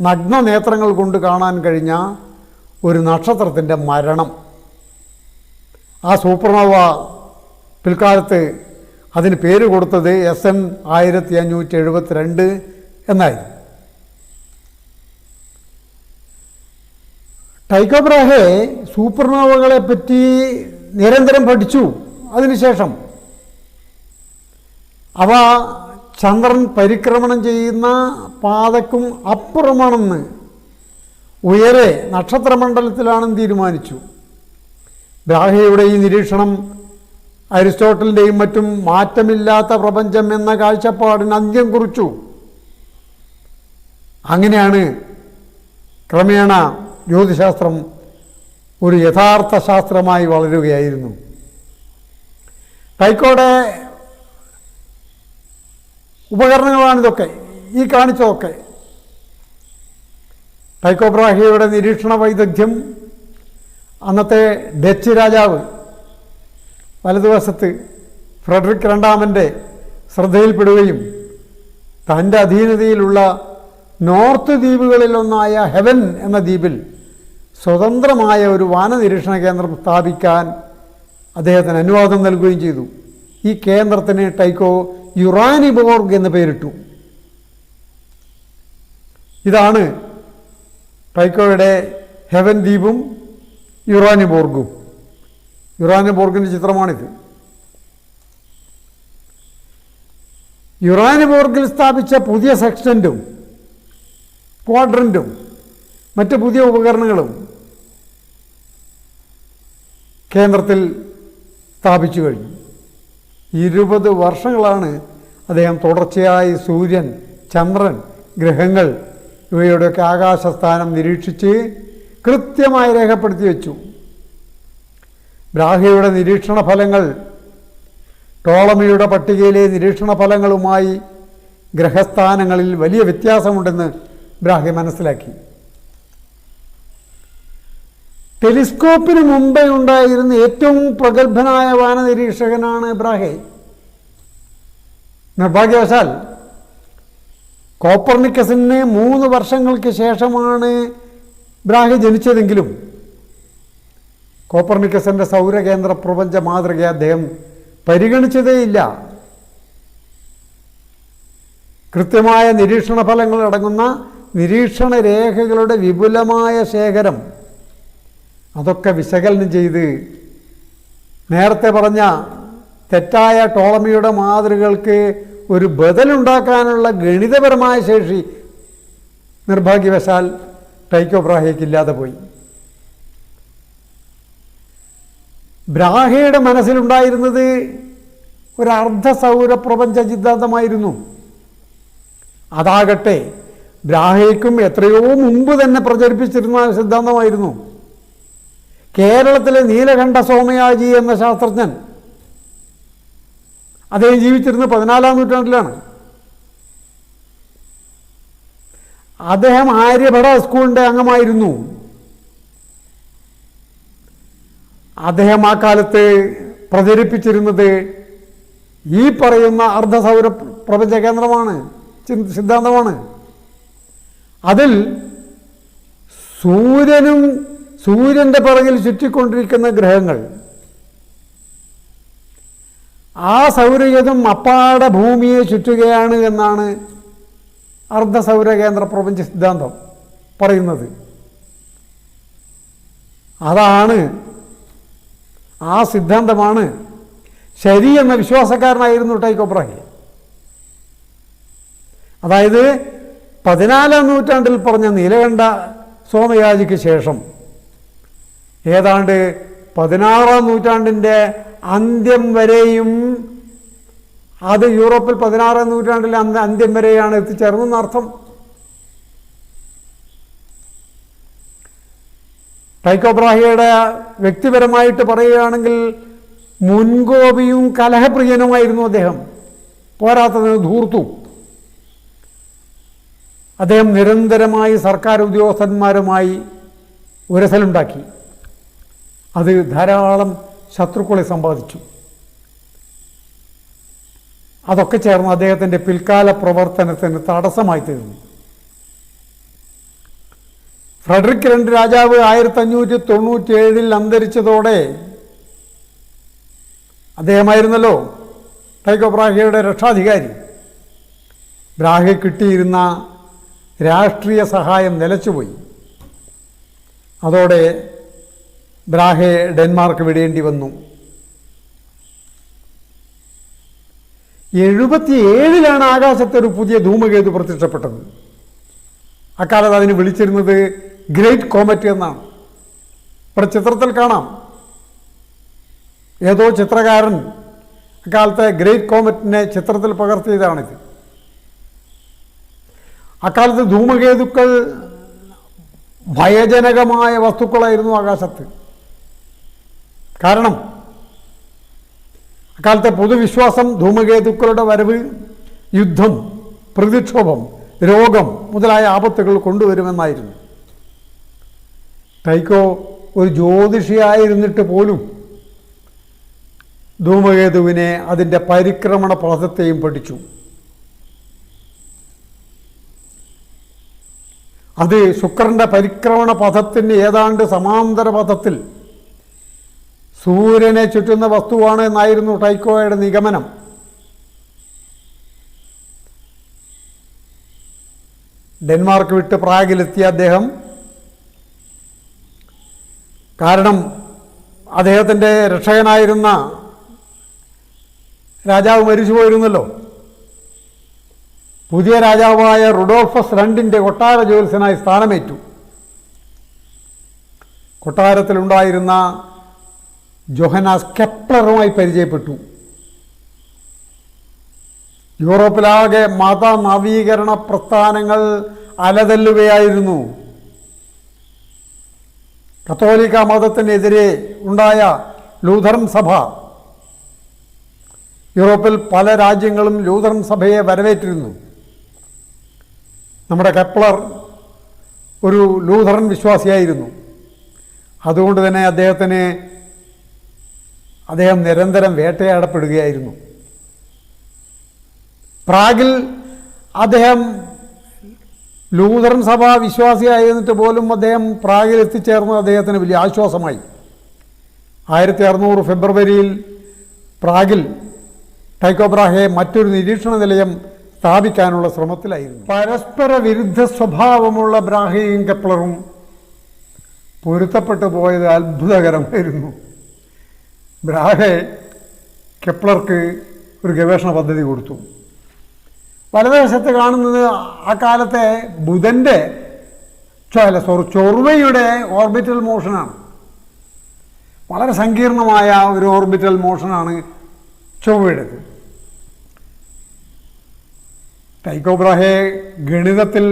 നഗ്ന നേത്രങ്ങൾ കൊണ്ട് കാണാൻ കഴിഞ്ഞ ഒരു നക്ഷത്രത്തിൻ്റെ മരണം. ആ സൂപ്പർനോവ പിൽക്കാലത്ത് അതിന് പേര് കൊടുത്തത് SN 1572 എന്നായിരുന്നു. ടൈക്കോ ബ്രാഹെ സൂപ്പർനോവകളെ പറ്റി നിരന്തരം പഠിച്ചു. അതിനുശേഷം അവ ചന്ദ്രൻ പരിക്രമണം ചെയ്യുന്ന പാതയ്ക്കും അപ്പുറമാണെന്ന് ഉയരെ നക്ഷത്രമണ്ഡലത്തിലാണെന്ന് തീരുമാനിച്ചു. ബ്രാഹെയുടെ ഈ നിരീക്ഷണം അരിസ്റ്റോട്ടലിൻ്റെയും മറ്റും മാറ്റമില്ലാത്ത പ്രപഞ്ചം എന്ന കാഴ്ചപ്പാടിന് അന്ത്യം കുറിച്ചു. അങ്ങനെയാണ് ക്രമേണ ജ്യോതിശാസ്ത്രം ഒരു യഥാർത്ഥ ശാസ്ത്രമായി വളരുകയായിരുന്നു. ടൈക്കോയുടെ ഉപകരണങ്ങളാണിതൊക്കെ, ഈ കാണിച്ചതൊക്കെ. ടൈക്കോ ബ്രാഹെയുടെ നിരീക്ഷണ വൈദഗ്ധ്യം അന്നത്തെ ഡച്ച് രാജാവ് വലതുവശത്ത് ഫ്രെഡറിക് രണ്ടാമൻ്റെ ശ്രദ്ധയിൽപ്പെടുകയും തൻ്റെ അധീനതയിലുള്ള നോർത്ത് ദ്വീപുകളിലൊന്നായ ഹെവൻ എന്ന ദ്വീപിൽ സ്വതന്ത്രമായ ഒരു വാനനിരീക്ഷണ കേന്ദ്രം സ്ഥാപിക്കാൻ അദ്ദേഹത്തിന് അനുവാദം നൽകുകയും ചെയ്തു. ഈ കേന്ദ്രത്തിന് ടൈക്കോ യുറാനിബോർഗ് എന്ന് പേരിട്ടു. ഇതാണ് ടൈക്കോയുടെ ഹെവൻ ദ്വീപും യുറാനിബോർഗും. യുറാനിബോർഗിൻ്റെ ചിത്രമാണിത്. യുറാനിബോർഗിൽ സ്ഥാപിച്ച പുതിയ സെക്സ്റ്റൻറ്റും ക്വാഡ്രൻറ്റും മറ്റ് പുതിയ ഉപകരണങ്ങളും കേന്ദ്രത്തിൽ സ്ഥാപിച്ചു കഴിഞ്ഞു. 20 വർഷങ്ങളാണ് അദ്ദേഹം തുടർച്ചയായി സൂര്യൻ, ചന്ദ്രൻ, ഗ്രഹങ്ങൾ ഇവയുടെയൊക്കെ ആകാശസ്ഥാനം നിരീക്ഷിച്ച് കൃത്യമായി രേഖപ്പെടുത്തി വെച്ചു. ബ്രാഹെയുടെ നിരീക്ഷണ ഫലങ്ങൾ ടോളമിയുടെ പട്ടികയിലെ നിരീക്ഷണ ഫലങ്ങളുമായി ഗ്രഹസ്ഥാനങ്ങളിൽ വലിയ വ്യത്യാസമുണ്ടെന്ന് ബ്രാഹെ മനസ്സിലാക്കി. ടെലിസ്കോപ്പിന് മുമ്പേ ഉണ്ടായിരുന്ന ഏറ്റവും പ്രഗത്ഭനായ വാനനിരീക്ഷകനാണ് ബ്രാഹെ. നിർഭാഗ്യവശാൽ കോപ്പർനിക്കസിന് 3 വർഷങ്ങൾക്ക് ശേഷമാണ് ബ്രാഹെ ജനിച്ചതെങ്കിലും കോപ്പർനിക്കസിൻ്റെ സൗരകേന്ദ്ര പ്രപഞ്ച മാതൃകയെ അദ്ദേഹം പരിഗണിച്ചതേയില്ല. കൃത്യമായ നിരീക്ഷണ ഫലങ്ങൾ അടങ്ങുന്ന നിരീക്ഷണ രേഖകളുടെ വിപുലമായ ശേഖരം അതൊക്കെ വിശകലനം ചെയ്ത് നേരത്തെ പറഞ്ഞ തെറ്റായ ടോളമിയുടെ മാതൃകകൾക്ക് ഒരു ബദലുണ്ടാക്കാനുള്ള ഗണിതപരമായ ശേഷി നിർഭാഗ്യവശാൽ ടൈക്കോ ബ്രാഹയ്ക്കില്ലാതെ പോയി. ബ്രാഹയുടെ മനസ്സിലുണ്ടായിരുന്നത് ഒരു അർദ്ധ സൗരപ്രപഞ്ച സിദ്ധാന്തമായിരുന്നു. അതാകട്ടെ ബ്രാഹയ്ക്കും എത്രയോ മുമ്പ് തന്നെ പ്രചരിപ്പിച്ചിരുന്ന സിദ്ധാന്തമായിരുന്നു. കേരളത്തിലെ നീലകണ്ഠ സോമയാജി എന്ന ശാസ്ത്രജ്ഞൻ, അദ്ദേഹം ജീവിച്ചിരുന്നത് 14-ാം നൂറ്റാണ്ടിലാണ്. അദ്ദേഹം ആര്യഭട സ്കൂളിൻ്റെ അംഗമായിരുന്നു. അദ്ദേഹം ആ കാലത്ത് പ്രചരിപ്പിച്ചിരുന്നത് ഈ പറയുന്ന അർദ്ധസൗര പ്രപഞ്ച കേന്ദ്രമാണ്, സിദ്ധാന്തമാണ്. അതിൽ സൂര്യൻ്റെ പിറകിൽ ചുറ്റിക്കൊണ്ടിരിക്കുന്ന ഗ്രഹങ്ങൾ, ആ സൗരയൂഥം അപ്പാടെ ഭൂമിയെ ചുറ്റുകയാണ് എന്നാണ് അർദ്ധസൗരകേന്ദ്ര പ്രപഞ്ച സിദ്ധാന്തം പറയുന്നത്. ആ സിദ്ധാന്തമാണ് ശരി എന്ന വിശ്വാസക്കാരനായിരുന്നു ടൈക്കോ ബ്രാഹെ. അതായത് 14-ാം നൂറ്റാണ്ടിൽ പറഞ്ഞ നീലകണ്ഠ സോമയാജിക്ക് ശേഷം ഏതാണ്ട് 16-ാം നൂറ്റാണ്ടിൻ്റെ അന്ത്യം വരെയും, അത് യൂറോപ്പിൽ 16-ാം നൂറ്റാണ്ടിലെ അന്ത്യം വരെയാണ് എത്തിച്ചേർന്നതെന്നർത്ഥം. ടൈക്കോ ബ്രാഹയുടെ വ്യക്തിപരമായിട്ട് പറയുകയാണെങ്കിൽ മുൻകോപിയും കലഹപ്രിയനുമായിരുന്നു അദ്ദേഹം. പോരാത്തതിന് ധൂർത്തു. അദ്ദേഹം നിരന്തരമായി സർക്കാർ ഉദ്യോഗസ്ഥന്മാരുമായി ഉരസലുണ്ടാക്കി. അത് ധാരാളം ശത്രുക്കളെ സമ്പാദിച്ചു. അതൊക്കെ ചേർന്ന് അദ്ദേഹത്തിൻ്റെ പിൽക്കാല പ്രവർത്തനത്തിന് തടസ്സമായി തീർന്നു. ഫ്രെഡറിക് II രാജാവ് 1597 അന്തരിച്ചതോടെ അദ്ദേഹമായിരുന്നല്ലോ ടൈക്കോ ബ്രാഹയുടെ രക്ഷാധികാരി. ബ്രാഹെ കിട്ടിയിരുന്ന രാഷ്ട്രീയ സഹായം നിലച്ചുപോയി. അതോടെ ബ്രാഹെ ഡെൻമാർക്ക് വിടേണ്ടി വന്നു. 77 ആകാശത്ത് ഒരു പുതിയ ധൂമകേതു പ്രത്യക്ഷപ്പെട്ടത്. അക്കാലത്ത് അതിന് വിളിച്ചിരുന്നത് ഗ്രേറ്റ് കോമറ്റ് എന്നാണ്. ഇവിടെ ചിത്രത്തിൽ കാണാം, ഏതോ ചിത്രകാരൻ അക്കാലത്തെ ഗ്രേറ്റ് കോമറ്റിനെ ചിത്രത്തിൽ പകർത്തിയതാണിത്. അക്കാലത്ത് ധൂമകേതുക്കൾ ഭയജനകമായ വസ്തുക്കളായിരുന്നു ആകാശത്ത്. കാരണം അക്കാലത്തെ പൊതുവിശ്വാസം ധൂമകേതുക്കളുടെ വരവ് യുദ്ധം, പ്രതിക്ഷോഭം, രോഗം മുതലായ ആപത്തുകൾ കൊണ്ടുവരുമെന്നായിരുന്നു. ടൈക്കോ ഒരു ജ്യോതിഷിയായിരുന്നിട്ട് പോലും ധൂമകേതുവിനെ അതിൻ്റെ പരിക്രമണ പഥത്തെയും പഠിച്ചു. അത് ശുക്രൻ്റെ പരിക്രമണ പഥത്തിന് ഏതാണ്ട് സമാന്തര പഥത്തിൽ സൂര്യനെ ചുറ്റുന്ന വസ്തുവാണ് എന്നായിരുന്നു ടൈക്കോയുടെ നിഗമനം. ഡെൻമാർക്ക് വിട്ട് പ്രാഗിലെത്തിയ അദ്ദേഹം, കാരണം അദ്ദേഹത്തിൻ്റെ രക്ഷകനായിരുന്ന രാജാവ് മരിച്ചു പോയിരുന്നല്ലോ, പുതിയ രാജാവായ റുഡോൾഫസ് II കൊട്ടാര ജ്യോത്സ്യനായി സ്ഥാനമേറ്റു. കൊട്ടാരത്തിലുണ്ടായിരുന്ന ജോഹന്നാസ് കെപ്ലറുമായി പരിചയപ്പെട്ടു. യൂറോപ്പിലാകെ മതനവീകരണ പ്രസ്ഥാനങ്ങൾ അലതല്ലുകയായിരുന്നു. കത്തോലിക്ക മതത്തിനെതിരെ ഉണ്ടായ ലൂഥറൻ സഭ, യൂറോപ്പിൽ പല രാജ്യങ്ങളും ലൂഥറൻ സഭയെ വരവേറ്റിരുന്നു. നമ്മുടെ കെപ്ലർ ഒരു ലൂഥറൻ വിശ്വാസിയായിരുന്നു. അതുകൊണ്ട് തന്നെ അദ്ദേഹം നിരന്തരം വേട്ടയാടപ്പെടുകയായിരുന്നു. പ്രാഗിൽ അദ്ദേഹം ലൂഥറൻ സഭ വിശ്വാസിയായിരുന്നിട്ട് പോലും അദ്ദേഹം പ്രാഗിൽ എത്തിച്ചേർന്നത് അദ്ദേഹത്തിന് വലിയ ആശ്വാസമായി. 1600 ഫെബ്രുവരിയിൽ പ്രാഗിൽ ടൈക്കോ ബ്രാഹെ മറ്റൊരു നിരീക്ഷണ നിലയം സ്ഥാപിക്കാനുള്ള ശ്രമത്തിലായിരുന്നു. പരസ്പര വിരുദ്ധ സ്വഭാവമുള്ള ബ്രാഹയും കെപ്ലറും പൊരുത്തപ്പെട്ടു പോയത് അത്ഭുതകരമായിരുന്നു. ബ്രാഹെ കെപ്ലർക്ക് ഒരു ഗവേഷണ പദ്ധതി കൊടുത്തു. വലതുവശത്ത് കാണുന്നത് ആ കാലത്തെ ബുധൻ്റെ ചൊവ്വയുടെ ഓർബിറ്റൽ മോഷനാണ്. വളരെ സങ്കീർണമായ ഒരു ഓർബിറ്റൽ മോഷനാണ് ചൊവ്വയുടേത്. ടൈക്കോ ബ്രാഹെ ഗണിതത്തിൽ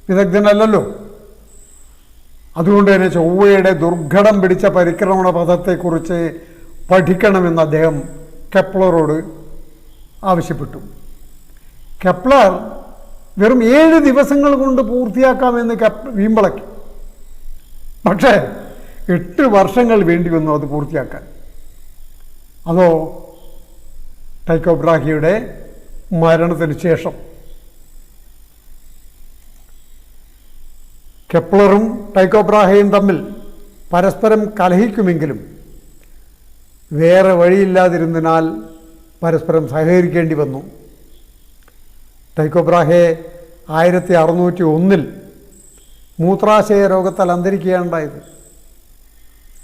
വിദഗ്ധനല്ലല്ലോ. അതുകൊണ്ട് തന്നെ ചൊവ്വയുടെ ദുർഘടം പിടിച്ച പരിക്രമണ പഥത്തെക്കുറിച്ച് പഠിക്കണമെന്ന് അദ്ദേഹം കെപ്ലറോട് ആവശ്യപ്പെട്ടു. കെപ്ലർ വെറും 7 ദിവസങ്ങൾ കൊണ്ട് പൂർത്തിയാക്കാമെന്ന് വീമ്പിളക്കി. പക്ഷേ 8 വർഷങ്ങൾ വേണ്ടി വന്നു അത് പൂർത്തിയാക്കാൻ. അതോ ടൈക്കോ ബ്രാഹെയുടെ മരണത്തിന് ശേഷം. കെപ്ലറും ടൈക്കോ ബ്രാഹയും തമ്മിൽ പരസ്പരം കലഹിക്കുമെങ്കിലും വേറെ വഴിയില്ലാതിരുന്നതിനാൽ പരസ്പരം സഹകരിക്കേണ്ടി വന്നു. ടൈക്കോ ബ്രാഹെ 1601 മൂത്രാശയ രോഗത്താൽ അന്തരിക്കുകയുണ്ടായത്.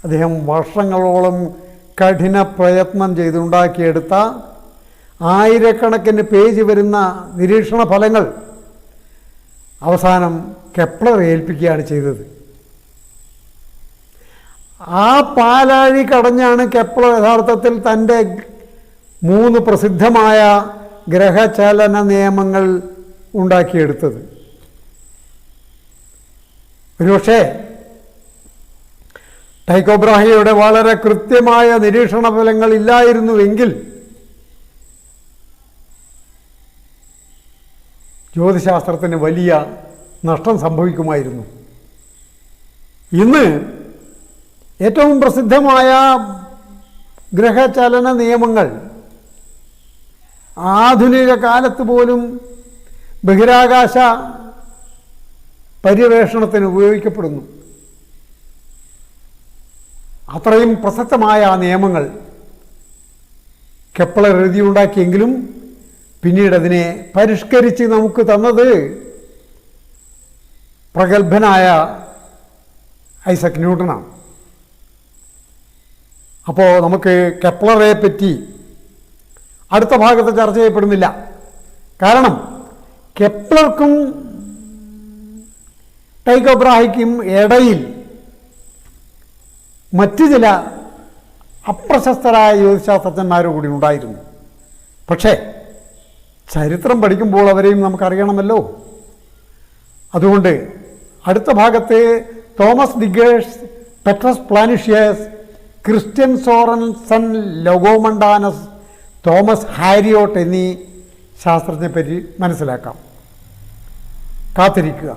അദ്ദേഹം വർഷങ്ങളോളം കഠിന പ്രയത്നം ചെയ്തുണ്ടാക്കിയെടുത്ത ആയിരക്കണക്കിന് പേജ് വരുന്ന നിരീക്ഷണ ഫലങ്ങൾ അവസാനം കെപ്ലർ ഏൽപ്പിക്കുകയാണ് ചെയ്തത്. ആ പാലാഴി കടഞ്ഞാണ് കെപ്ലർ യഥാർത്ഥത്തിൽ തൻ്റെ 3 പ്രസിദ്ധമായ ഗ്രഹചലന നിയമങ്ങൾ ഉണ്ടാക്കിയെടുത്തത്. ഒരുപക്ഷേ ടൈക്കോ ബ്രാഹെയുടെ വളരെ കൃത്യമായ നിരീക്ഷണ ഫലങ്ങൾ ഇല്ലായിരുന്നുവെങ്കിൽ ജ്യോതിശാസ്ത്രത്തിന് വലിയ നഷ്ടം സംഭവിക്കുമായിരുന്നു. ഇന്ന് ഏറ്റവും പ്രസിദ്ധമായ ഗ്രഹചലന നിയമങ്ങൾ ആധുനിക കാലത്ത് പോലും ബഹിരാകാശ പര്യവേഷണത്തിന് ഉപയോഗിക്കപ്പെടുന്നു. അത്രയും പ്രസക്തമായ ആ നിയമങ്ങൾ കെപ്ലർ എഴുതിയുണ്ടാക്കിയെങ്കിലും പിന്നീട് അതിനെ പരിഷ്കരിച്ച് നമുക്ക് തന്നത് പ്രഗത്ഭനായ ഐസക് ന്യൂട്ടനാണ്. അപ്പോൾ നമുക്ക് കെപ്ലറെ പറ്റി അടുത്ത ഭാഗത്ത് ചർച്ച ചെയ്യപ്പെടുന്നില്ല. കാരണം കെപ്ലർക്കും ടൈക്കോ ബ്രാഹയ്ക്കും ഇടയിൽ മറ്റു ചില അപ്രശസ്തരായ ജ്യോതിശാസ്ത്രജ്ഞന്മാരും കൂടി ഉണ്ടായിരുന്നു. പക്ഷേ ചരിത്രം പഠിക്കുമ്പോൾ അവരെയും നമുക്കറിയണമല്ലോ. അതുകൊണ്ട് അടുത്ത ഭാഗത്ത് Thomas diggers, പെട്രസ് പ്ലാനിഷ്യസ്, Christian Sorensen ലൊഗോമണ്ടാനസ്, Thomas ഹാരിയോട്ട് എന്നീ ശാസ്ത്രജ്ഞരെ പറ്റി മനസ്സിലാക്കാം. കാത്തിരിക്കുക.